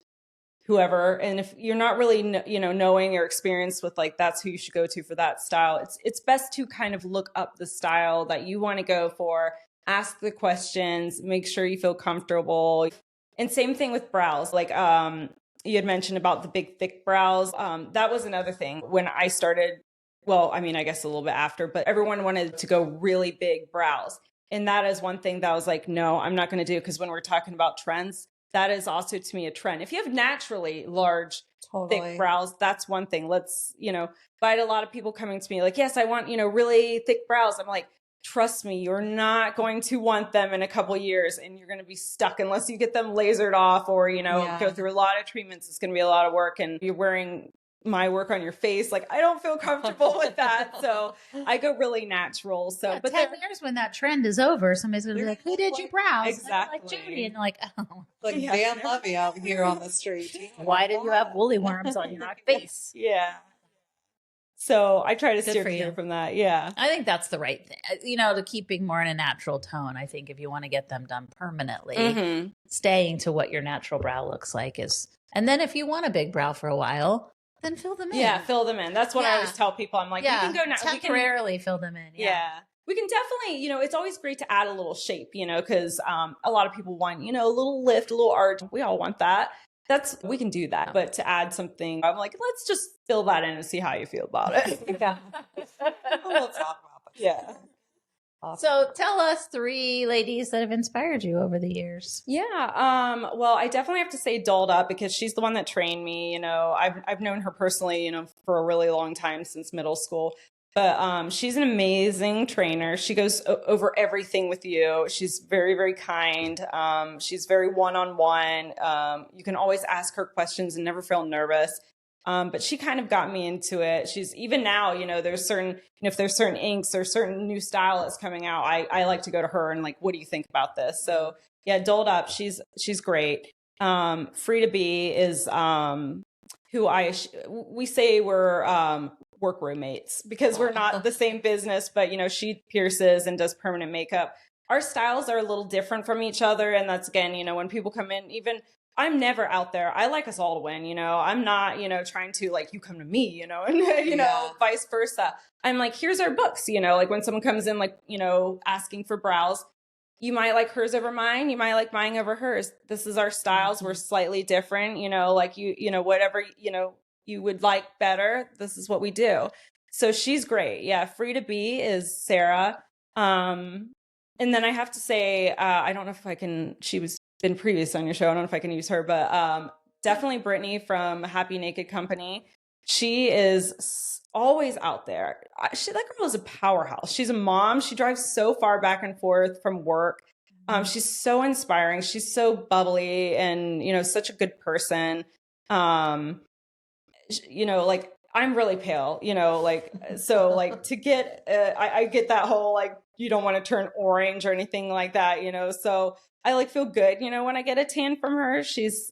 whoever, and if you're not really you know knowing or experienced with like that's who you should go to for that style, it's best to kind of look up the style that you want to go for, ask the questions, make sure you feel comfortable. And same thing with brows, like you had mentioned about the big thick brows. That was another thing when I started, well, I mean, I guess a little bit after, but everyone wanted to go really big brows, and that is one thing that I was like, no, I'm not going to do, because when we're talking about trends, that is also to me a trend. If you have naturally large, thick brows, that's one thing. Let's, you know, but I had a lot of people coming to me like, yes, I want, you know, really thick brows. I'm like, trust me, you're not going to want them in a couple years, and you're going to be stuck unless you get them lasered off or, you know, go through a lot of treatments. It's going to be a lot of work, and you're wearing my work on your face. Like, I don't feel comfortable with that. So I go really natural. So, but 10 years when that trend is over, somebody's going to be like, who did your brows? Exactly. Like Jodie. And like, oh. Like Dan Levy out here on the street. Why did you have woolly worms on your face? Yeah. So I try to steer clear from that. Yeah. I think that's the right thing. You know, to keeping more in a natural tone. I think if you want to get them done permanently, staying to what your natural brow looks like is, and then if you want a big brow for a while, then fill them in. Yeah, fill them in. That's what I always tell people. I'm like, we can go now. Temporarily fill them in. Yeah. We can definitely, you know, it's always great to add a little shape, you know, because a lot of people want, you know, a little lift, a little arch. We all want that. We can do that. But to add something, I'm like, let's just fill that in and see how you feel about it. We'll talk about that. Yeah. Awesome. So tell us 3 ladies that have inspired you over the years. Yeah. Well, I definitely have to say Dolled Up, because she's the one that trained me. You know, I've known her personally, you know, for a really long time, since middle school. But she's an amazing trainer. She goes over everything with you. She's very, very kind. She's very one-on-one. You can always ask her questions and never feel nervous. But she kind of got me into it. She's even now, you know, there's certain, you know, if there's certain inks or certain new style that's coming out, I like to go to her and like, what do you think about this? So yeah, Dolled Up, she's great. Free to Be is who we say we're work roommates, because we're not the same business, but you know, she pierces and does permanent makeup. Our styles are a little different from each other, and that's, again, you know, when people come in, even I'm never out there. I like us all to win, you know. I'm not, you know, trying to like, you come to me, you know, and you know, vice versa. I'm like, here's our books, you know, like when someone comes in, like, you know, asking for brows, you might like hers over mine, you might like mine over hers. This is our styles. We're slightly different, you know, like you know, whatever, you know, you would like better, this is what we do. So she's great. Yeah. Free to Be is Sarah. And then I have to say, I don't know if I can, she was been previous on your show, I don't know if I can use her, but definitely Brittany from Happy Naked Company. She is always out there. That girl is a powerhouse. She's a mom. She drives so far back and forth from work. She's so inspiring. She's so bubbly and, you know, such a good person. You know, like I'm really pale, like, so like to get, I get that whole, like, you don't want to turn orange or anything like that, so I like feel good, when I get a tan from her. She's,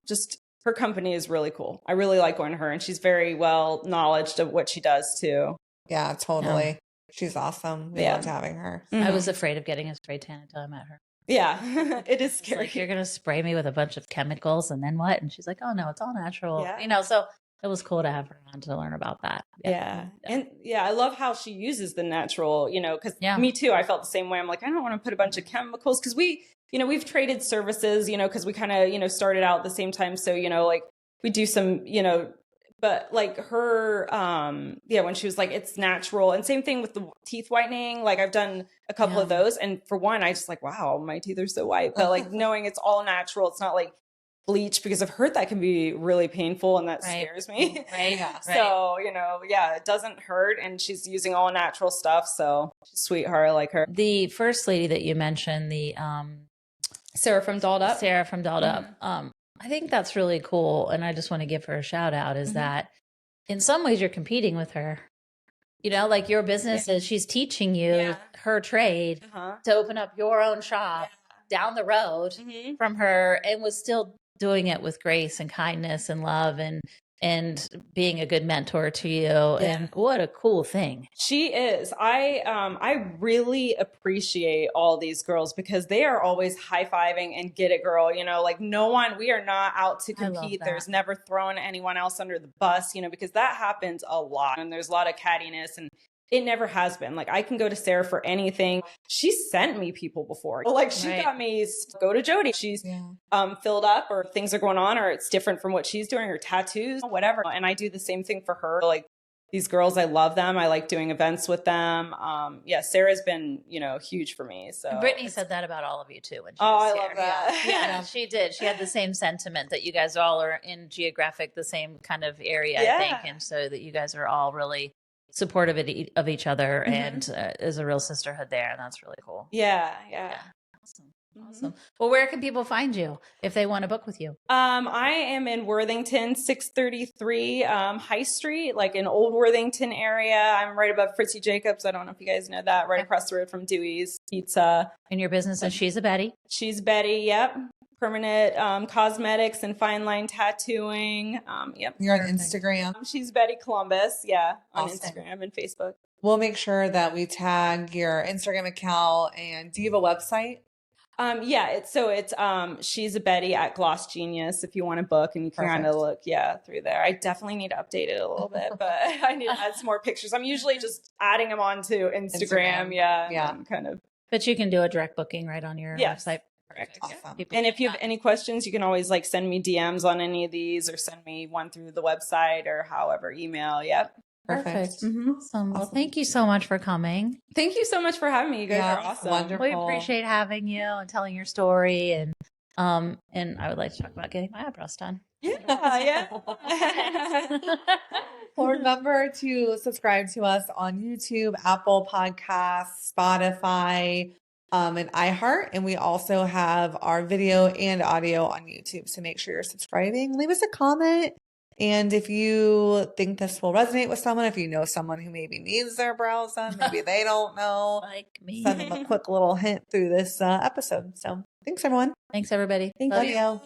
just, her company is really cool. I really like going to her, and she's very well knowledgeable of what she does too. Yeah, totally. She's awesome. We loved having her. I was afraid of getting a spray tan until I met her. Yeah, it is scary. Like, you're going to spray me with a bunch of chemicals and then what? And she's like, oh no, it's all natural. So it was cool to have her on to learn about that. Yeah. And I love how she uses the natural, because me too, I felt the same way. I'm like, I don't want to put a bunch of chemicals, because we've traded services, because we kind of, started out at the same time. So, like we do some, but like her, when she was like, it's natural. And same thing with the teeth whitening. Like I've done a couple of those. And for one, I just like, wow, my teeth are so white. But like knowing it's all natural, it's not like bleach, because I've heard that can be really painful, and that scares me. Right. Yeah. So, it doesn't hurt. And she's using all natural stuff. So she's a sweetheart. I like her. The first lady that you mentioned, the, Sarah from Dolled Up. I think that's really cool. And I just want to give her a shout out is that in some ways you're competing with her, like your business is, she's teaching you her trade to open up your own shop down the road from her, and was still doing it with grace and kindness and love and being a good mentor to you. And what a cool thing. She is. I really appreciate all these girls, because they are always high-fiving and get it, girl. Like we are not out to compete. There's never throwing anyone else under the bus, because that happens a lot. And there's a lot of cattiness, and it never has been. Like I can go to Sarah for anything. She sent me people before. Like she got me go to Jodie. She's filled up, or things are going on, or it's different from what she's doing, or tattoos, whatever. And I do the same thing for her. Like these girls, I love them. I like doing events with them. Sarah's been, huge for me. So and Brittany said that about all of you too when she was here. I love that. Yeah, she did. She had the same sentiment that you guys all are in the same kind of area, I think. And so that you guys are all really supportive of each other, and is a real sisterhood there, and that's really cool. Yeah. Awesome. Well, where can people find you if they want to book with you? I am in Worthington, 633 High Street, like in Old Worthington area. I'm right above Fritzy Jacobs. I don't know if you guys know that. Right across the road from Dewey's Pizza. And your business is She's a Betty. She's Betty. Yep. Permanent cosmetics and fine line tattooing. Yep. You're on Instagram. She's Betty Columbus. Yeah. On Instagram and Facebook. We'll make sure that we tag your Instagram account. And do you have a website? It's She's a Betty at Gloss Genius if you want to book, and you can kind of look through there. I definitely need to update it a little bit, but I need to add some more pictures. I'm usually just adding them onto Instagram. Yeah. Kind of. But you can do a direct booking right on your website. Correct. Awesome. And if you have any questions, you can always send me DMs on any of these, or send me one through the website, or however, email. Yep. Perfect. Awesome. Well, thank you so much for coming. Thank you so much for having me. You guys are awesome. Wonderful. We appreciate having you and telling your story. And I would like to talk about getting my eyebrows done. Yeah. Well, remember to subscribe to us on YouTube, Apple Podcasts, Spotify, and iHeart. And we also have our video and audio on YouTube. So make sure you're subscribing. Leave us a comment. And if you think this will resonate with someone, if you know someone who maybe needs their brows done, maybe they don't know, like me, send them a quick little hint through this episode. So thanks, everyone. Thanks, everybody. Thank you.